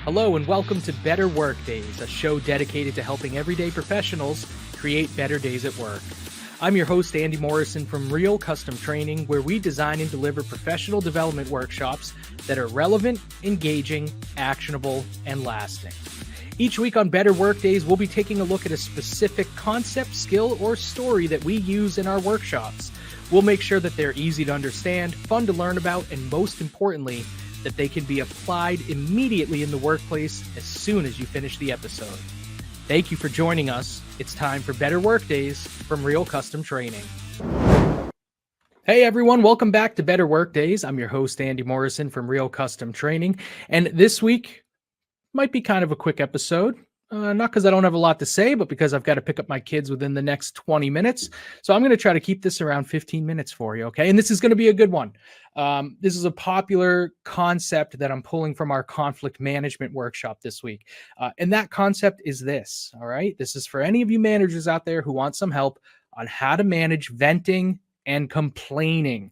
Hello and welcome to Better Work Days, a show dedicated to helping everyday professionals create better days at work. I'm your host, Andy Morrison from Real Custom Training, where we design and deliver professional development workshops that are relevant, engaging, actionable, and lasting. Each week on Better Work Days, we'll be taking a look at a specific concept, skill, or story that we use in our workshops. We'll make sure that they're easy to understand, fun to learn about, and most importantly, that they can be applied immediately in the workplace as soon as you finish the episode. Thank you for joining us. It's time for Better Work Days from Real Custom Training. Hey everyone, welcome back to Better Work Days. I'm your host, Andy Morrison from Real Custom Training. And this week might be kind of a quick episode. Not because I don't have a lot to say, but because I've got to pick up my kids within the next 20 minutes. So I'm going to try to keep this around 15 minutes for you, okay? And this is going to be a good one. This is a popular concept that I'm pulling from our conflict management workshop this week. And that concept is this, all right? This is for any of you managers out there who want some help on how to manage venting and complaining.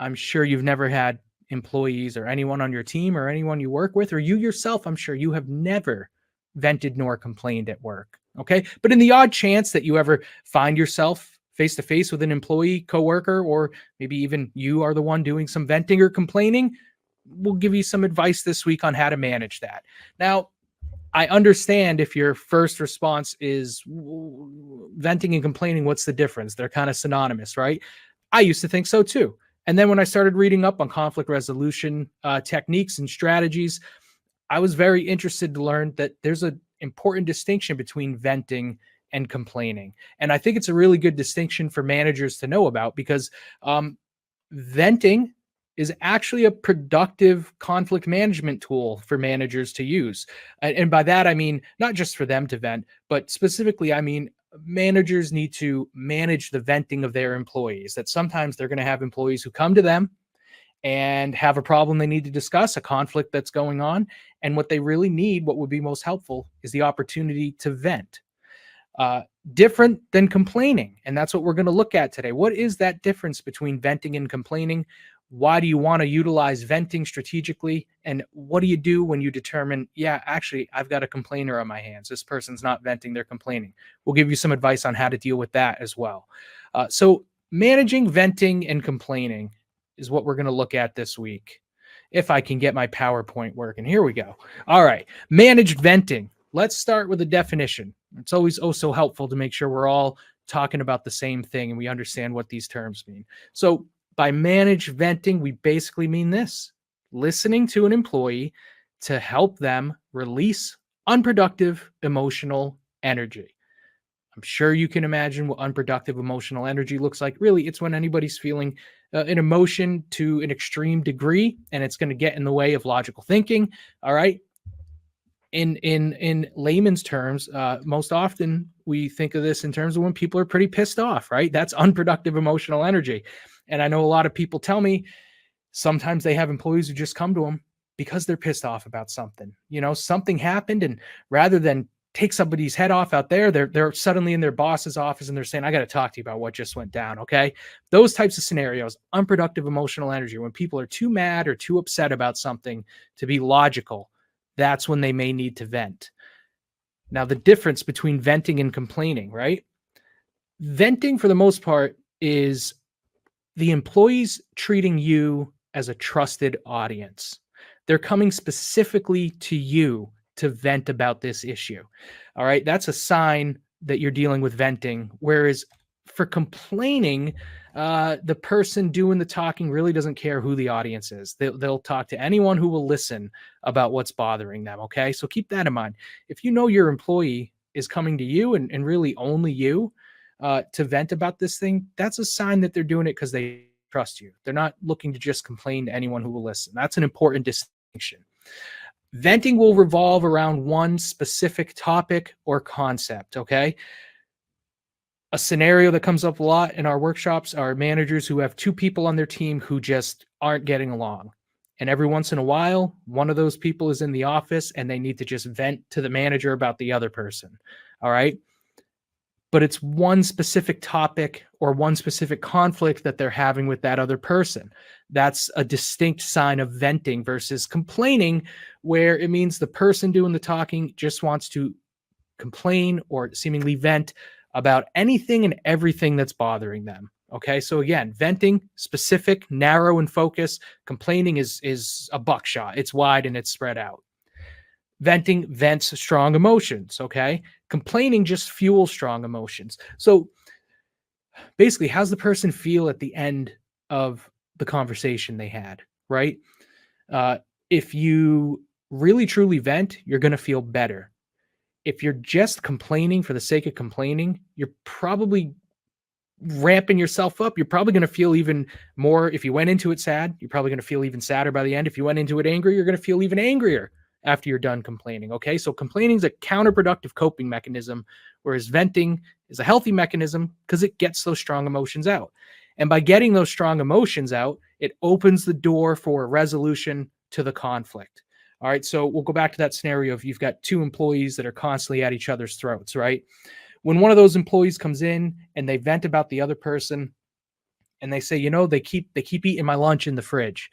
I'm sure you've never had employees or anyone on your team or anyone you work with, or you yourself, I'm sure you have never vented nor complained at work. Okay. But in the odd chance that you ever find yourself face to face with an employee, coworker, or maybe even you are the one doing some venting or complaining, we'll give you some advice this week on how to manage that. Now, I understand if your first response is venting and complaining, what's the difference? They're kind of synonymous, right? I used to think so too. And then when I started reading up on conflict resolution techniques and strategies, I was very interested to learn that there's an important distinction between venting and complaining. And I think it's a really good distinction for managers to know about because venting is actually a productive conflict management tool for managers to use. And by that, I mean, not just for them to vent, but specifically, I mean, managers need to manage the venting of their employees. That sometimes they're going to have employees who come to them and have a problem they need to discuss, a conflict that's going on. And what they really need, what would be most helpful, is the opportunity to vent. Different than complaining. And that's what we're going to look at today. What is that difference between venting and complaining? Why do you want to utilize venting strategically? And what do you do when you determine, yeah, actually, I've got a complainer on my hands. This person's not venting, they're complaining. We'll give you some advice on how to deal with that as well. So managing venting and complaining is what we're going to look at this week. If I can get my PowerPoint working. Here we go. All right. Managed venting. Let's start with a definition. It's always so helpful to make sure we're all talking about the same thing and we understand what these terms mean. So by managed venting, we basically mean this: listening to an employee to help them release unproductive emotional energy. I'm sure you can imagine what unproductive emotional energy looks like. Really, it's when anybody's feeling an emotion to an extreme degree, and it's going to get in the way of logical thinking. All right. In layman's terms, most often we think of this in terms of when people are pretty pissed off, right? That's unproductive emotional energy. And I know a lot of people tell me sometimes they have employees who just come to them because they're pissed off about something. You know, something happened, and rather than take somebody's head off out there, they're suddenly in their boss's office and they're saying, I got to talk to you about what just went down. Okay. Those types of scenarios, unproductive emotional energy, when people are too mad or too upset about something to be logical, that's when they may need to vent. Now, the difference between venting and complaining, right? Venting, for the most part, is the employees treating you as a trusted audience. They're coming specifically to you to vent about this issue. All right. That's a sign that you're dealing with venting. Whereas for complaining, the person doing the talking really doesn't care who the audience is. They'll talk to anyone who will listen about what's bothering them. Okay. So keep that in mind. If you know your employee is coming to you and really only you to vent about this thing, that's a sign that they're doing it because they trust you. They're not looking to just complain to anyone who will listen. That's an important distinction. Venting will revolve around one specific topic or concept, okay? A scenario that comes up a lot in our workshops are managers who have two people on their team who just aren't getting along. And every once in a while, one of those people is in the office and they need to just vent to the manager about the other person, all right? but it's one specific topic or one specific conflict that they're having with that other person. That's a distinct sign of venting versus complaining, where it means the person doing the talking just wants to complain or seemingly vent about anything and everything that's bothering them. Okay, so again, venting, specific, narrow, and focus. Complaining is a buckshot. It's wide and it's spread out. Venting vents strong emotions. Okay, complaining just fuels strong emotions. So basically, how's the person feel at the end of the conversation they had? Right? If you really truly vent, you're going to feel better. If you're just complaining for the sake of complaining, you're probably ramping yourself up. You're probably going to feel even more. If you went into it sad, you're probably going to feel even sadder by the end. If you went into it angry, you're going to feel even angrier after you're done complaining. Okay. So complaining is a counterproductive coping mechanism, whereas venting is a healthy mechanism because it gets those strong emotions out. And by getting those strong emotions out, it opens the door for a resolution to the conflict. All right. So we'll go back to that scenario of you've got two employees that are constantly at each other's throats, right? When one of those employees comes in and they vent about the other person and they say, they keep eating my lunch in the fridge.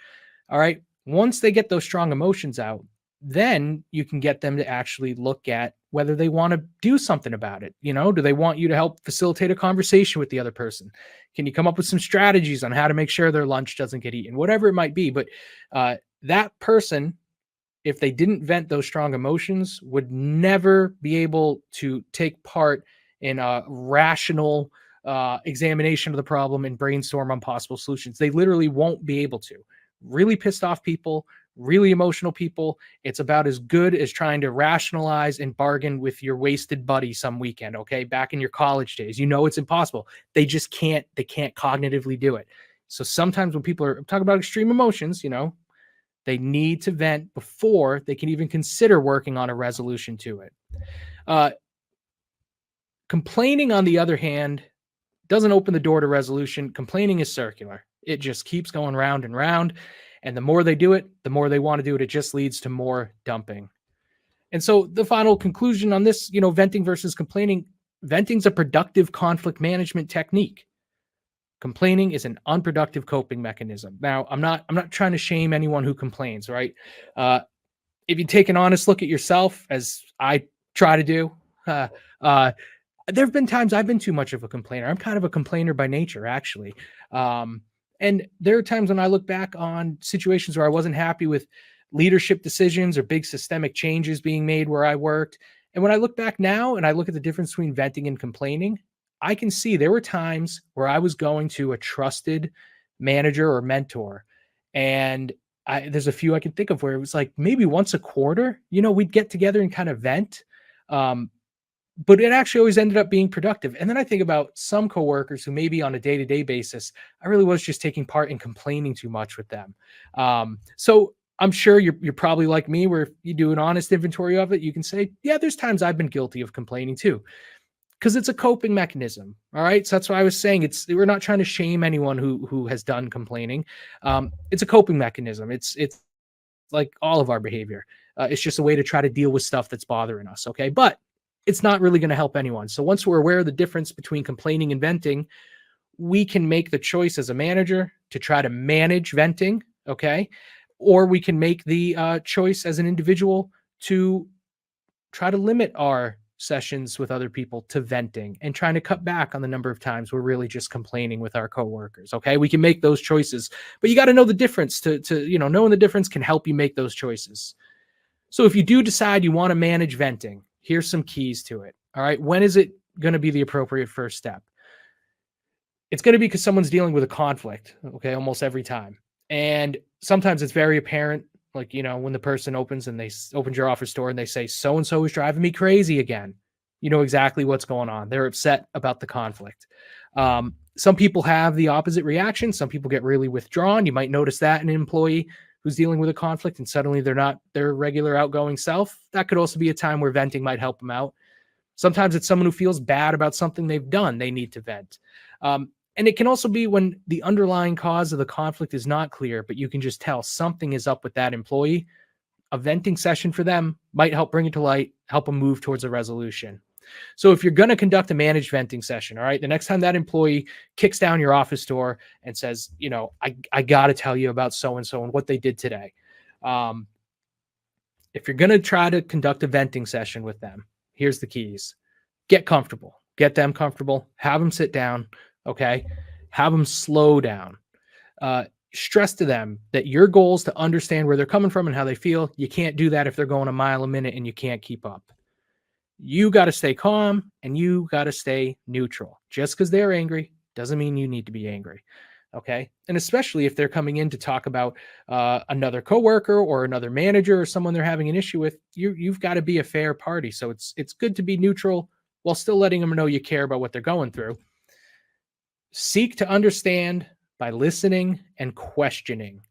All right. Once they get those strong emotions out, then you can get them to actually look at whether they want to do something about it. Do they want you to help facilitate a conversation with the other person? Can you come up with some strategies on how to make sure their lunch doesn't get eaten, whatever it might be? But that person, if they didn't vent those strong emotions, would never be able to take part in a rational examination of the problem and brainstorm on possible solutions. They literally won't be able to. Really pissed off people, really emotional people, it's about as good as trying to rationalize and bargain with your wasted buddy some weekend, okay? Back in your college days. It's impossible. They just can't cognitively do it. So sometimes when people are talking about extreme emotions, they need to vent before they can even consider working on a resolution to it. Complaining, on the other hand, doesn't open the door to resolution. Complaining is circular. It just keeps going round and round. And the more they do it, the more they want to do it. It just leads to more dumping. And so the final conclusion on this, venting versus complaining, venting's a productive conflict management technique. Complaining is an unproductive coping mechanism. Now, I'm not trying to shame anyone who complains, right? If you take an honest look at yourself, as I try to do, there have been times I've been too much of a complainer. I'm kind of a complainer by nature, actually. And there are times when I look back on situations where I wasn't happy with leadership decisions or big systemic changes being made where I worked. And when I look back now and I look at the difference between venting and complaining, I can see there were times where I was going to a trusted manager or mentor. And there's a few I can think of where it was like maybe once a quarter, we'd get together and kind of vent. But it actually always ended up being productive. And then I think about some coworkers who maybe on a day-to-day basis, I really was just taking part in complaining too much with them. So I'm sure you're probably like me, where if you do an honest inventory of it, you can say, yeah, there's times I've been guilty of complaining too, because it's a coping mechanism. All right. So that's why I was saying we're not trying to shame anyone who has done complaining. It's a coping mechanism. It's like all of our behavior. It's just a way to try to deal with stuff that's bothering us. Okay. But it's not really going to help anyone. So once we're aware of the difference between complaining and venting, we can make the choice as a manager to try to manage venting, okay? Or we can make the choice as an individual to try to limit our sessions with other people to venting and trying to cut back on the number of times we're really just complaining with our coworkers, okay? We can make those choices, but you got to know the difference knowing the difference can help you make those choices. So if you do decide you want to manage venting, here's some keys to it. All right. When is it going to be the appropriate first step? It's going to be because someone's dealing with a conflict. Okay. Almost every time. And sometimes it's very apparent. Like, when the person opens your office door and they say, so-and-so is driving me crazy again. You know exactly what's going on. They're upset about the conflict. Some people have the opposite reaction. Some people get really withdrawn. You might notice that in an employee who's dealing with a conflict and suddenly they're not their regular outgoing self. That could also be a time where venting might help them out. Sometimes it's someone who feels bad about something they've done. They need to vent. And it can also be when the underlying cause of the conflict is not clear, but you can just tell something is up with that employee. A venting session for them might help bring it to light, help them move towards a resolution. So if you're going to conduct a managed venting session, all right, the next time that employee kicks down your office door and says, I got to tell you about so-and-so and what they did today. If you're going to try to conduct a venting session with them, here's the keys. Get comfortable, get them comfortable, have them sit down. Okay. Have them slow down. Stress to them that your goal is to understand where they're coming from and how they feel. You can't do that if they're going a mile a minute and you can't keep up. You got to stay calm and you got to stay neutral. Just because they're angry doesn't mean you need to be angry. Okay. And especially if they're coming in to talk about another coworker or another manager or someone they're having an issue with, you've got to be a fair party. So it's good to be neutral while still letting them know you care about what they're going through. Seek to understand by listening and questioning.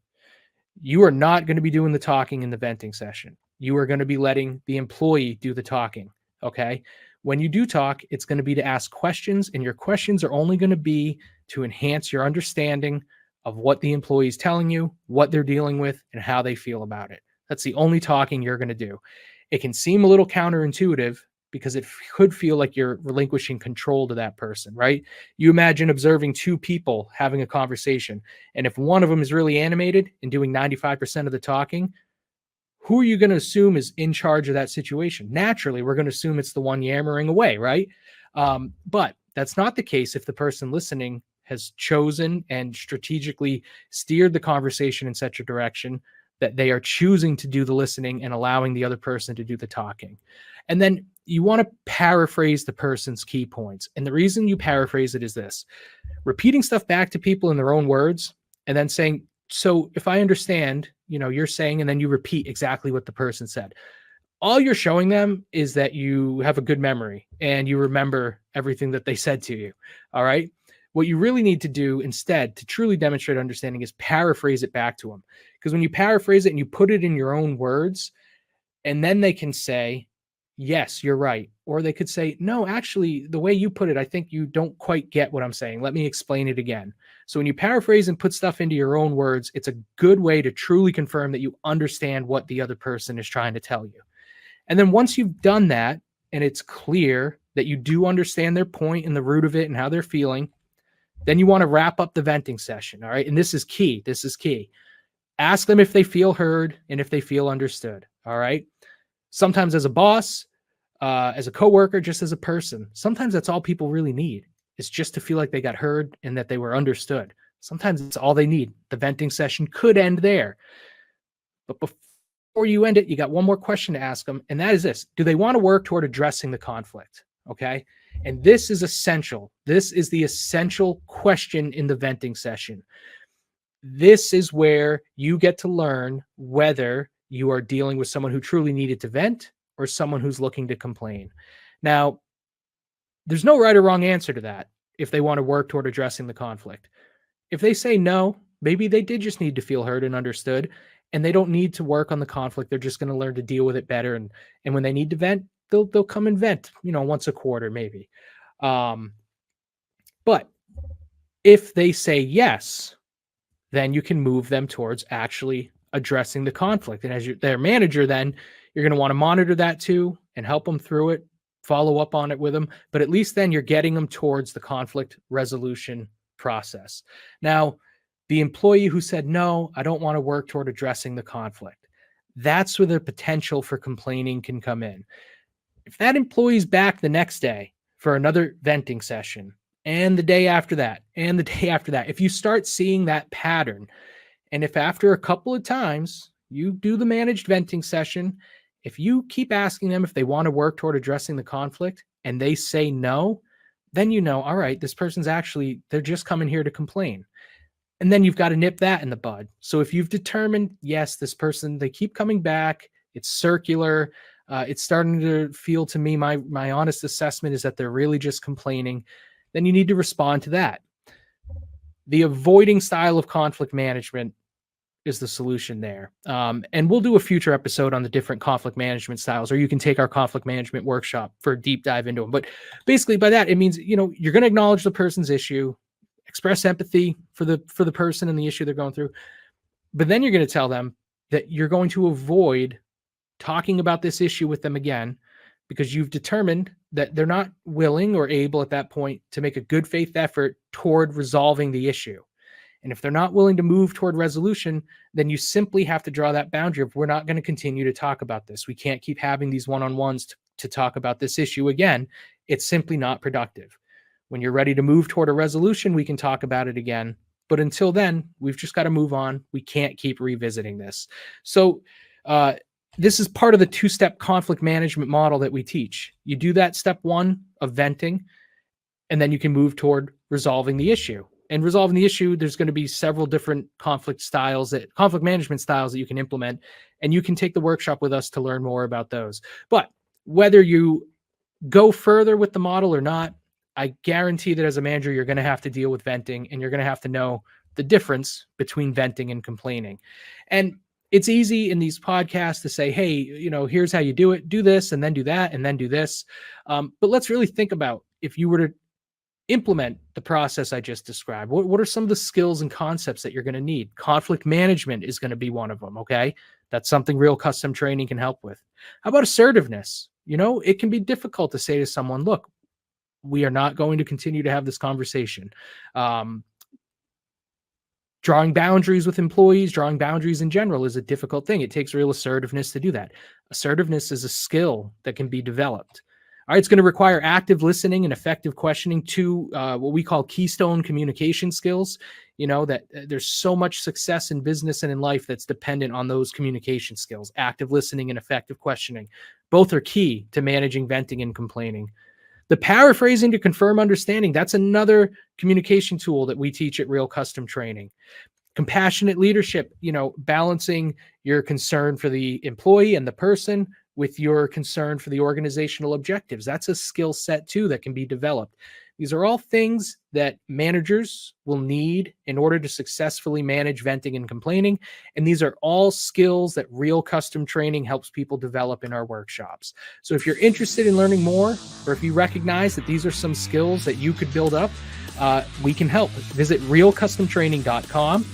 You are not going to be doing the talking in the venting session. You are going to be letting the employee do the talking. Okay. When you do talk, it's going to be to ask questions, and your questions are only going to be to enhance your understanding of what the employee is telling you, what they're dealing with, and how they feel about it. That's the only talking you're going to do. It can seem a little counterintuitive because it could feel like you're relinquishing control to that person, right? You imagine observing two people having a conversation, and if one of them is really animated and doing 95% of the talking, who are you going to assume is in charge of that situation? Naturally, we're going to assume it's the one yammering away, right? But that's not the case if the person listening has chosen and strategically steered the conversation in such a direction that they are choosing to do the listening and allowing the other person to do the talking. And then you want to paraphrase the person's key points. And the reason you paraphrase it is this: repeating stuff back to people in their own words and then saying, so if I understand, you're saying, and then you repeat exactly what the person said. All you're showing them is that you have a good memory and you remember everything that they said to you. All right. What you really need to do instead to truly demonstrate understanding is paraphrase it back to them. Because when you paraphrase it and you put it in your own words, and then they can say, yes, you're right. Or they could say, no, actually, the way you put it, I think you don't quite get what I'm saying. Let me explain it again. So when you paraphrase and put stuff into your own words, it's a good way to truly confirm that you understand what the other person is trying to tell you. And then once you've done that, and it's clear that you do understand their point and the root of it and how they're feeling, then you want to wrap up the venting session. All right. And this is key. This is key. Ask them if they feel heard and if they feel understood. All right. Sometimes as a boss, as a coworker, just as a person, sometimes that's all people really need. It's just to feel like they got heard and that they were understood. Sometimes it's all they need. The venting session could end there. But before you end it, you got one more question to ask them, and that is this: do they want to work toward addressing the conflict? Okay. And this is essential. This is the essential question in the venting session. This is where you get to learn whether you are dealing with someone who truly needed to vent or someone who's looking to complain. Now, there's no right or wrong answer to that if they want to work toward addressing the conflict. If they say no, maybe they did just need to feel heard and understood, and they don't need to work on the conflict. They're just going to learn to deal with it better. And when they need to vent, they'll come and vent, once a quarter, maybe. But if they say yes, then you can move them towards actually addressing the conflict. And as their manager, then you're going to want to monitor that too and help them through it, follow up on it with them. But at least then you're getting them towards the conflict resolution process. Now, the employee who said, no, I don't want to work toward addressing the conflict, that's where the potential for complaining can come in. If that employee's back the next day for another venting session, and the day after that, and the day after that, if you start seeing that pattern, and if after a couple of times you do the managed venting session, if you keep asking them if they want to work toward addressing the conflict and they say no, then all right, this person's they're just coming here to complain. And then you've got to nip that in the bud. So if you've determined, yes, this person, they keep coming back, it's circular, it's starting to feel to me, my honest assessment is that they're really just complaining, then you need to respond to that. The avoiding style of conflict management is the solution there. And we'll do a future episode on the different conflict management styles, or you can take our conflict management workshop for a deep dive into them. But basically by that, it means, you're going to acknowledge the person's issue, express empathy for the person and the issue they're going through. But then you're going to tell them that you're going to avoid talking about this issue with them again, because you've determined that they're not willing or able at that point to make a good faith effort toward resolving the issue. And if they're not willing to move toward resolution, then you simply have to draw that boundary of, we're not going to continue to talk about this. We can't keep having these one-on-ones to talk about this issue again. It's simply not productive. When you're ready to move toward a resolution, we can talk about it again. But until then, we've just got to move on. We can't keep revisiting this. So this is part of the two-step conflict management model that we teach. You do that step one of venting, and then you can move toward resolving the issue. And resolving the issue, there's going to be several different conflict management styles that you can implement, and you can take the workshop with us to learn more about those. But whether you go further with the model or not, I guarantee that as a manager, you're going to have to deal with venting, and you're going to have to know the difference between venting and complaining. And it's easy in these podcasts to say, hey, here's how you do it. Do this, and then do that, and then do this. But let's really think about, if you were to implement the process I just described, what are some of the skills and concepts that you're going to need? Conflict management is going to be one of them. Okay. That's something Real Custom Training can help with. How about assertiveness? It can be difficult to say to someone, look, we are not going to continue to have this conversation. Drawing boundaries with employees, drawing boundaries in general is a difficult thing. It takes real assertiveness to do that. Assertiveness is a skill that can be developed. All right, it's going to require active listening and effective questioning, to what we call keystone communication skills. That there's so much success in business and in life that's dependent on those communication skills. Active listening and effective questioning. Both are key to managing venting and complaining. The paraphrasing to confirm understanding, that's another communication tool that we teach at Real Custom Training. Compassionate leadership, balancing your concern for the employee and the person with your concern for the organizational objectives. That's a skill set too that can be developed. These are all things that managers will need in order to successfully manage venting and complaining. And these are all skills that Real Custom Training helps people develop in our workshops. So if you're interested in learning more, or if you recognize that these are some skills that you could build up, we can help. Visit realcustomtraining.com.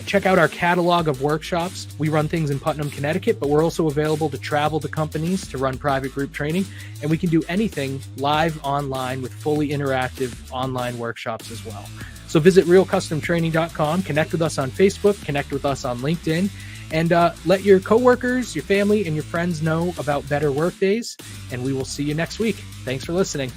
Check out our catalog of workshops. We run things in Putnam, Connecticut, but we're also available to travel to companies to run private group training. And we can do anything live online with fully interactive online workshops as well. So visit realcustomtraining.com, connect with us on Facebook, connect with us on LinkedIn, and let your coworkers, your family, and your friends know about Better Work Days. And we will see you next week. Thanks for listening.